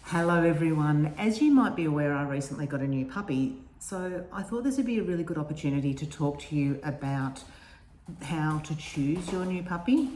Hello everyone. As you might be aware, I recently got a new puppy, so I thought this would be a really good opportunity to talk to you about how to choose your new puppy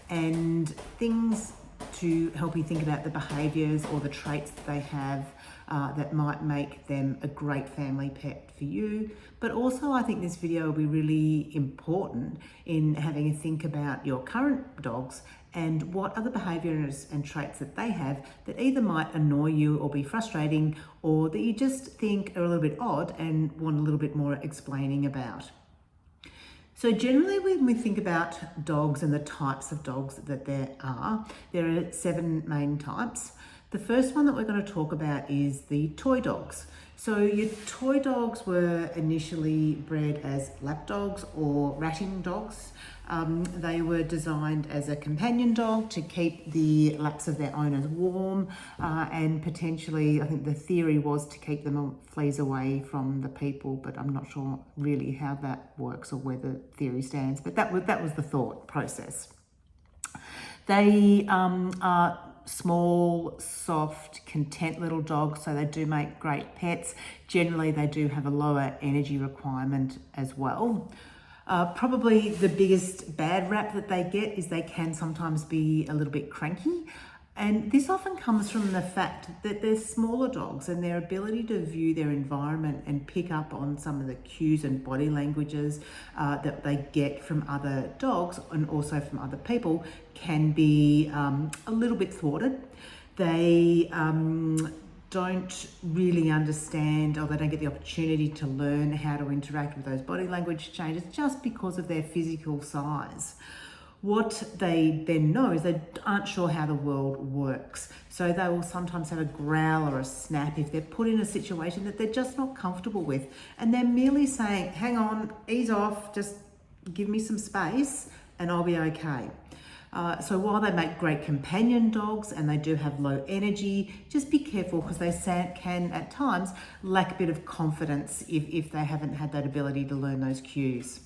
and things to help you think about the behaviours or the traits that they have that might make them a great family pet for you. But also I think this video will be really important in having a think about your current dogs and what other behaviours and traits that they have that either might annoy you or be frustrating, or that you just think are a little bit odd and want a little bit more explaining about. So generally when we think about dogs and the types of dogs that there are 7 main types. The first one that we're going to talk about is the toy dogs. So your toy dogs were initially bred as lap dogs or ratting dogs. They were designed as a companion dog to keep the laps of their owners warm and potentially, I think the theory was to keep them fleas away from the people, but I'm not sure really how that works or where the theory stands, but that was the thought process. They are small, soft, content little dogs, so they do make great pets. Generally, they do have a lower energy requirement as well. Probably the biggest bad rap that they get is they can sometimes be a little bit cranky. And this often comes from the fact that they're smaller dogs and their ability to view their environment and pick up on some of the cues and body languages that they get from other dogs and also from other people can be a little bit thwarted. They don't really understand, or they don't get the opportunity to learn how to interact with those body language changes just because of their physical size. What they then know is they aren't sure how the world works. So they will sometimes have a growl or a snap if they're put in a situation that they're just not comfortable with. And they're merely saying, hang on, ease off, just give me some space and I'll be okay. So while they make great companion dogs and they do have low energy, just be careful because they can at times lack a bit of confidence if they haven't had that ability to learn those cues.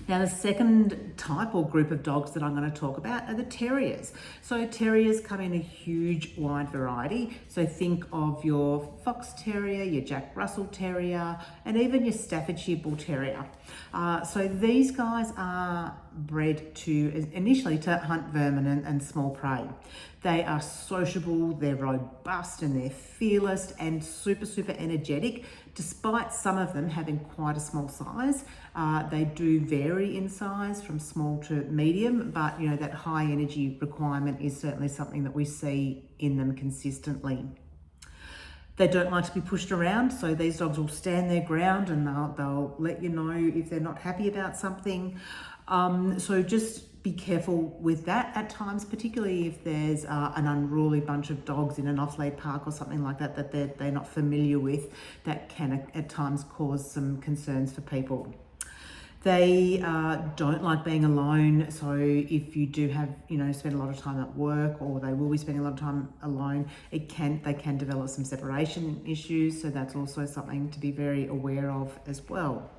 Now, the second type or group of dogs that I'm going to talk about are the terriers. So terriers come in a huge wide variety. So think of your fox terrier, your Jack Russell terrier, and even your Staffordshire bull terrier. So these guys are bred initially to hunt vermin and small prey. They are sociable, they're robust and they're fearless and super energetic, despite some of them having quite a small size. They do vary in size from small to medium, but that high energy requirement is certainly something that we see in them consistently. They don't like to be pushed around, so these dogs will stand their ground and they'll let you know if they're not happy about something. So just be careful with that at times, particularly if there's an unruly bunch of dogs in an off-lead park or something like that that they're not familiar with. That can at times cause some concerns for people. They don't like being alone, so if you do have, spend a lot of time at work, or they will be spending a lot of time alone, they can develop some separation issues, so that's also something to be very aware of as well.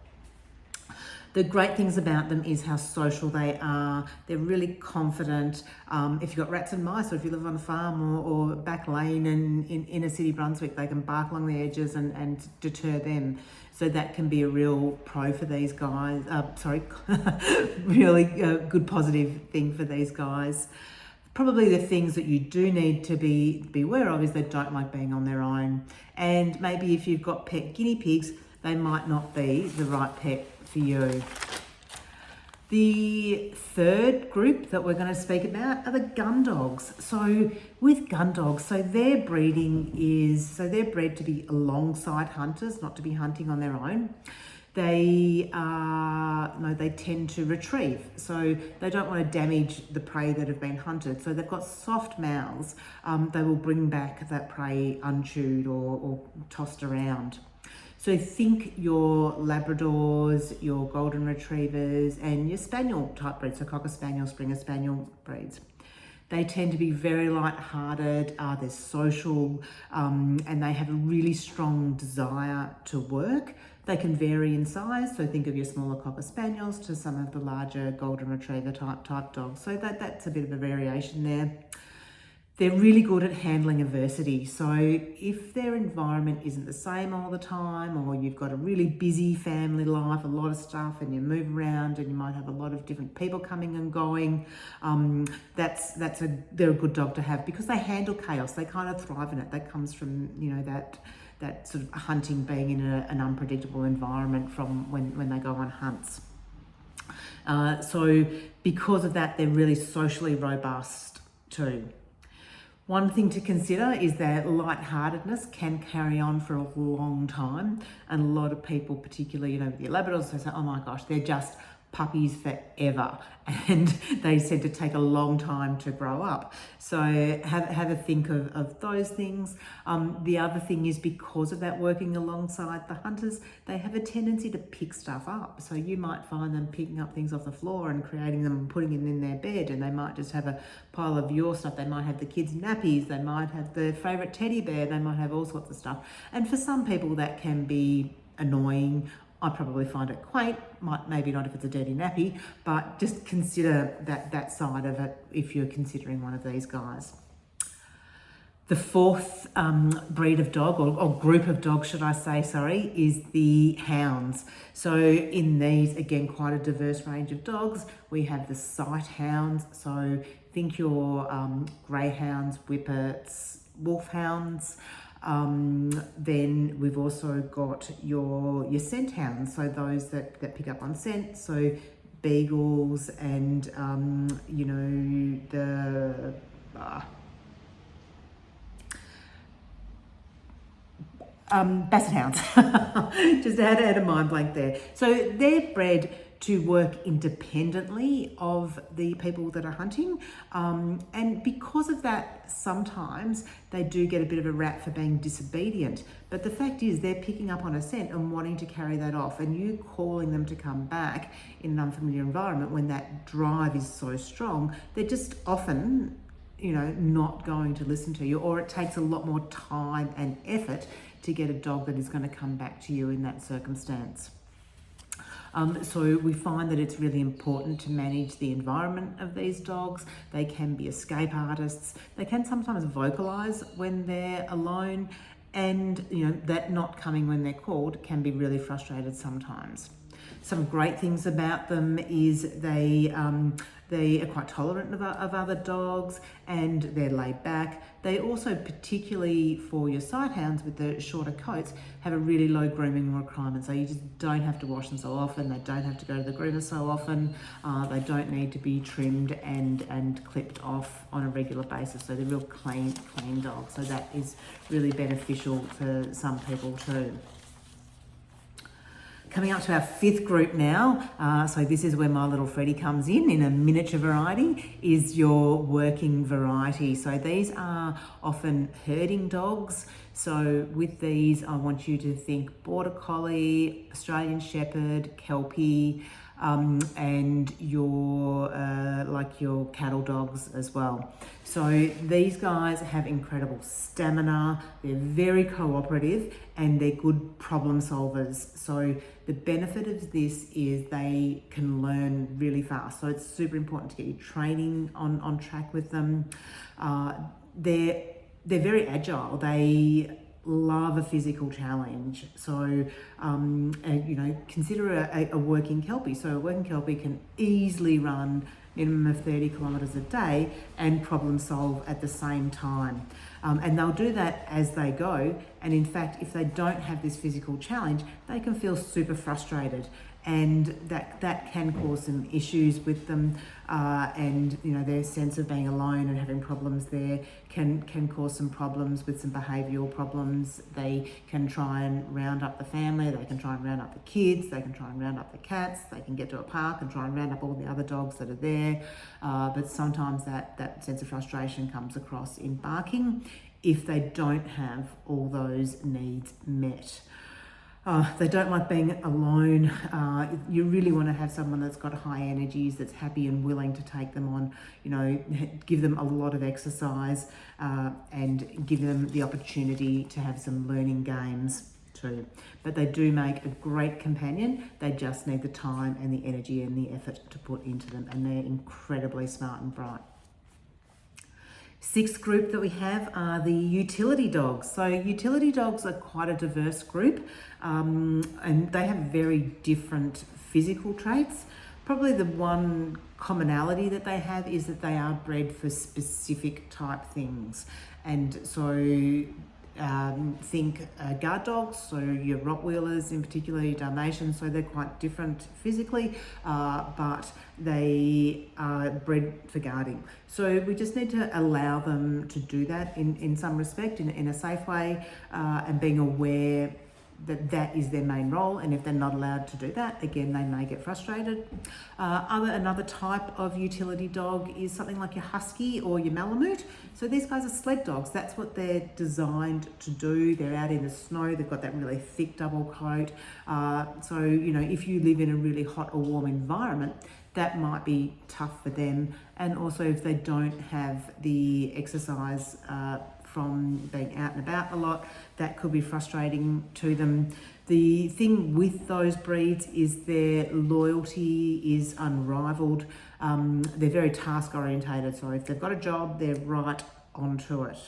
The great things about them is how social they are. They're really confident. If you've got rats and mice, or if you live on a farm or back lane and in inner city Brunswick, they can bark along the edges and deter them. So that can be a real pro for these guys. Really good positive thing for these guys. Probably the things that you do need to be aware of is they don't like being on their own. And maybe if you've got pet guinea pigs, they might not be the right pet for you. The third group that we're going to speak about are the gun dogs. So with gun dogs, they're bred to be alongside hunters, not to be hunting on their own. They tend to retrieve, so they don't want to damage the prey that have been hunted. So they've got soft mouths. They will bring back that prey unchewed or tossed around. So think your Labradors, your Golden Retrievers, and your Spaniel type breeds, so Cocker Spaniel, Springer Spaniel breeds. They tend to be very light-hearted, they're social, and they have a really strong desire to work. They can vary in size, so think of your smaller Cocker Spaniels to some of the larger Golden Retriever type dogs. So that's a bit of a variation there. They're really good at handling adversity. So if their environment isn't the same all the time, or you've got a really busy family life, a lot of stuff, and you move around and you might have a lot of different people coming and going, they're a good dog to have because they handle chaos. They kind of thrive in it. That comes from, that sort of hunting, being in an unpredictable environment from when they go on hunts. So because of that, they're really socially robust too. One thing to consider is that lightheartedness can carry on for a long time, and a lot of people, particularly with the Labradors, they say, "Oh my gosh, they're just puppies forever," and they tend to take a long time to grow up. So have a think of those things. The other thing is, because of that working alongside the hunters, they have a tendency to pick stuff up. So you might find them picking up things off the floor and creating them and putting them in their bed, and they might just have a pile of your stuff. They might have the kids' nappies, they might have their favourite teddy bear, they might have all sorts of stuff. And for some people that can be annoying. I probably find it quaint, maybe not if it's a dirty nappy, but just consider that side of it if you're considering one of these guys. The fourth breed of dog, or group of dogs, should I say, is the hounds. So in these, again, quite a diverse range of dogs. We have the sight hounds, so think your greyhounds, whippets, wolfhounds. Then we've also got your scent hounds, so those that pick up on scent, so beagles and the basset hounds. Just had a mind blank there. So they're bred to work independently of the people that are hunting. And because of that, sometimes they do get a bit of a rap for being disobedient. But the fact is they're picking up on a scent and wanting to carry that off, and you calling them to come back in an unfamiliar environment when that drive is so strong, they're just often not going to listen to you, or it takes a lot more time and effort to get a dog that is going to come back to you in that circumstance. So we find that it's really important to manage the environment of these dogs. They can be escape artists. They can sometimes vocalize when they're alone, and that not coming when they're called can be really frustrated sometimes. Some great things about them is they are quite tolerant of other dogs, and they're laid back. They also, particularly for your sight hounds with the shorter coats, have a really low grooming requirement. So you just don't have to wash them so often. They don't have to go to the groomer so often. They don't need to be trimmed and clipped off on a regular basis. So they're real clean dogs. So that is really beneficial for some people too. Coming up to our fifth group now, so this is where my little Freddie comes in a miniature variety, is your working variety. So these are often herding dogs. So with these, I want you to think Border Collie, Australian Shepherd, Kelpie, and your cattle dogs as well. So these guys have incredible stamina, they're very cooperative, and they're good problem solvers. So the benefit of this is they can learn really fast. So it's super important to get your training on track with them. They're very agile. They love a physical challenge. So, consider a working Kelpie. So a working Kelpie can easily run minimum of 30 kilometres a day and problem solve at the same time. And they'll do that as they go. And in fact, if they don't have this physical challenge, they can feel super frustrated. And that can cause some issues with them, and their sense of being alone and having problems there can cause some problems with some behavioural problems. They can try and round up the family, they can try and round up the kids, they can try and round up the cats, they can get to a park and try and round up all the other dogs that are there. But sometimes that sense of frustration comes across in barking if they don't have all those needs met. They don't like being alone. You really want to have someone that's got high energies, that's happy and willing to take them on, give them a lot of exercise, and give them the opportunity to have some learning games too. But they do make a great companion. They just need the time and the energy and the effort to put into them, and they're incredibly smart and bright. Sixth group that we have are the utility dogs. So utility dogs are quite a diverse group, and they have very different physical traits. Probably the one commonality that they have is that they are bred for specific type things. And so think guard dogs, so your Rottweilers in particular, your Dalmatians, so they're quite different physically, but they are bred for guarding. So we just need to allow them to do that in some respect, in a safe way, and being aware that that is their main role, and if they're not allowed to do that, again, they may get frustrated. Another type of utility dog is something like your husky or your Malamute. So these guys are sled dogs. That's what they're designed to do. They're out in the snow. They've got that really thick double coat. So, you know, if you live in a really hot or warm environment, that might be tough for them. And also if they don't have the exercise from being out and about a lot, that could be frustrating to them. The thing with those breeds is their loyalty is unrivaled. They're very task orientated, so if they've got a job, they're right onto it.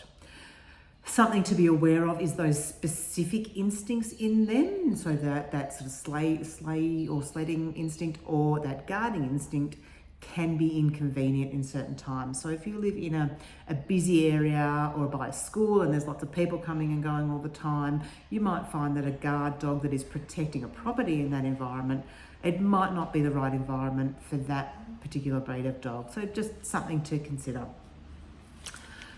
Something to be aware of is those specific instincts in them, so that sort of sleigh or sledding instinct or that guarding instinct can be inconvenient in certain times. So if you live in a busy area or by a school and there's lots of people coming and going all the time, you might find that a guard dog that is protecting a property in that environment, it might not be the right environment for that particular breed of dog. So just something to consider.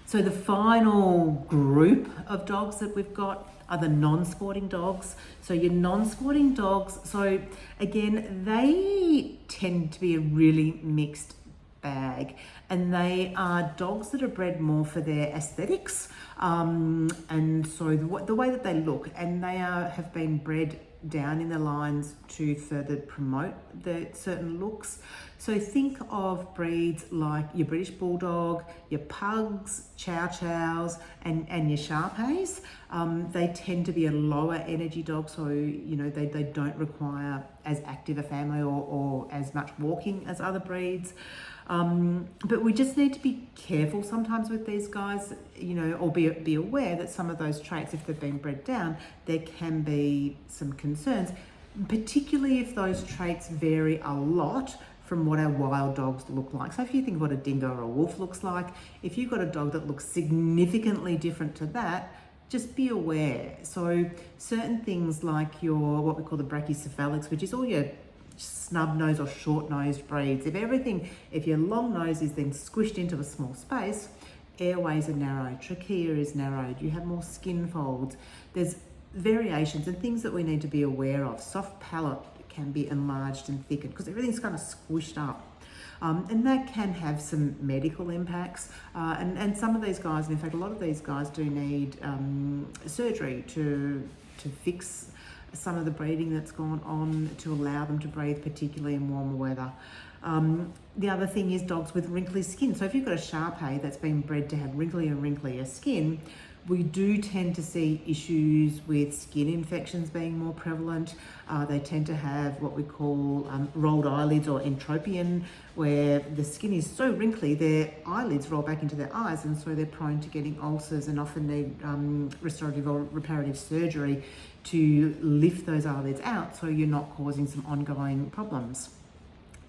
So the final group of dogs that we've got are the non-sporting dogs. So your non-sporting dogs, so again, they tend to be a really mixed bag, and they are dogs that are bred more for their aesthetics, and so the way that they look, and they have been bred down in the lines to further promote the certain looks. So think of breeds like your British Bulldog, your Pugs, Chow Chows, and your Shar-Peis. They tend to be a lower energy dog, so you know they don't require as active a family or as much walking as other breeds. But we just need to be careful sometimes with these guys, you know, or be aware that some of those traits, if they've been bred down, there can be some concerns, particularly if those traits vary a lot from what our wild dogs look like. So if you think what a dingo or a wolf looks like, if you've got a dog that looks significantly different to that, just be aware. So certain things like your, what we call the brachycephalics, which is all your snub-nosed or short-nosed breeds. If your long nose is then squished into a small space, airways are narrow, trachea is narrowed, you have more skin folds. There's variations and things that we need to be aware of. Soft palate can be enlarged and thickened because everything's kind of squished up. And that can have some medical impacts. And some of these guys, and in fact a lot of these guys do need surgery to fix some of the breeding that's gone on to allow them to breathe, particularly in warmer weather. The other thing is dogs with wrinkly skin. So if you've got a Shar-Pei that's been bred to have wrinklier skin, we do tend to see issues with skin infections being more prevalent. They tend to have what we call rolled eyelids or entropion, where the skin is so wrinkly, their eyelids roll back into their eyes, and so they're prone to getting ulcers and often need restorative or reparative surgery to lift those eyelids out so you're not causing some ongoing problems.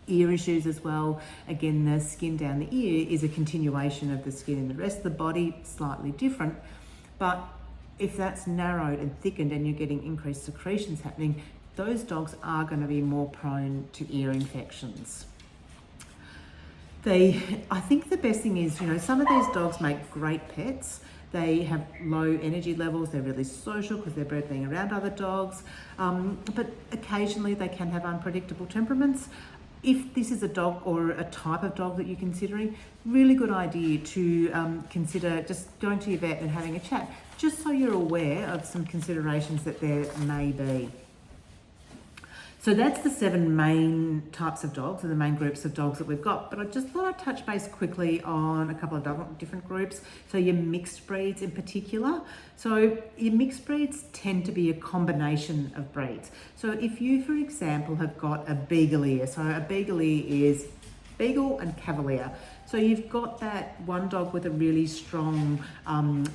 Ear issues as well. Again, the skin down the ear is a continuation of the skin in the rest of the body, slightly different. But if that's narrowed and thickened and you're getting increased secretions happening, those dogs are going to be more prone to ear infections. I think the best thing is, you know, some of these dogs make great pets. They have low energy levels, they're really social because they're bred being around other dogs, but occasionally they can have unpredictable temperaments. If this is a dog or a type of dog that you're considering, really good idea to consider just going to your vet and having a chat, just so you're aware of some considerations that there may be. So that's the 7 main types of dogs and the main groups of dogs that we've got. But I just thought I'd touch base quickly on a couple of different groups. So your mixed breeds in particular. So your mixed breeds tend to be a combination of breeds. So if you, for example, have got a Beagle ear. So a Beagle ear is Beagle and Cavalier. So you've got that one dog with a really strong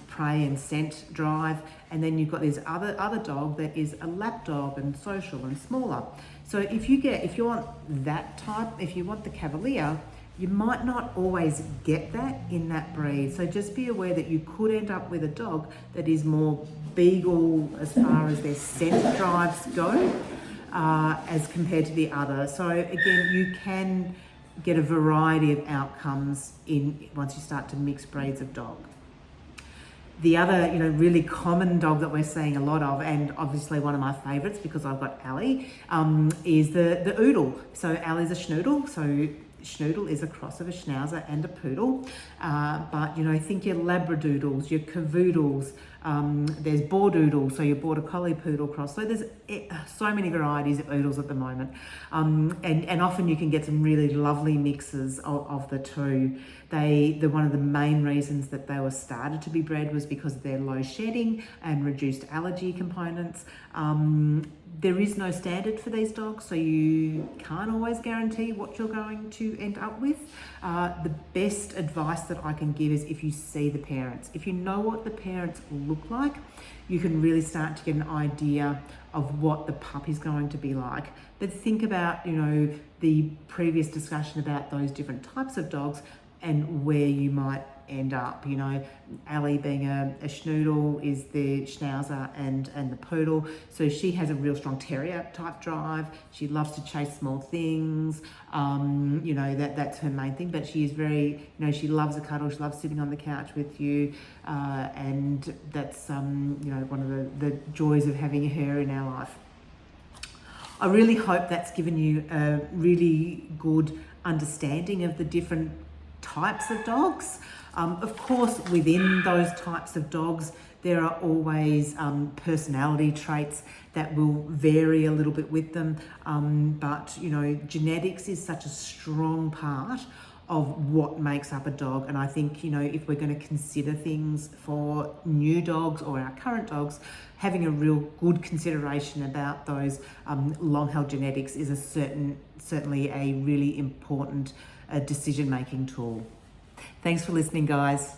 prey and scent drive, and then you've got this other dog that is a lap dog and social and smaller. So if you want that type, if you want the Cavalier, you might not always get that in that breed. So just be aware that you could end up with a dog that is more beagle as far as their scent drives go, as compared to the other. So again, you can get a variety of outcomes once you start to mix breeds of dog. The other, really common dog that we're seeing a lot of, and obviously one of my favourites because I've got Allie, is the Oodle. So Allie's a Schnoodle. So Schnoodle is a cross of a Schnauzer and a Poodle. But think your Labradoodles, your Cavoodles. There's Bordoodle, so your Border Collie Poodle cross. So there's so many varieties of Oodles at the moment, and often you can get some really lovely mixes of the two. One of the main reasons that they were started to be bred was because of their low shedding and reduced allergy components. There is no standard for these dogs, so you can't always guarantee what you're going to end up with. The best advice that I can give is if you see the parents. If you know what the parents look like, you can really start to get an idea of what the pup is going to be like. But think about, the previous discussion about those different types of dogs and where you might end up. Allie being a Schnoodle is the Schnauzer and the Poodle. So she has a real strong terrier type drive. She loves to chase small things. That's her main thing. But she is very, she loves a cuddle. She loves sitting on the couch with you. And that's, one of the joys of having her in our life. I really hope that's given you a really good understanding of the different types of dogs. Of course, within those types of dogs, there are always personality traits that will vary a little bit with them. But genetics is such a strong part of what makes up a dog. And I think, if we're going to consider things for new dogs or our current dogs, having a real good consideration about those long-held genetics is certainly a really important decision-making tool. Thanks for listening, guys.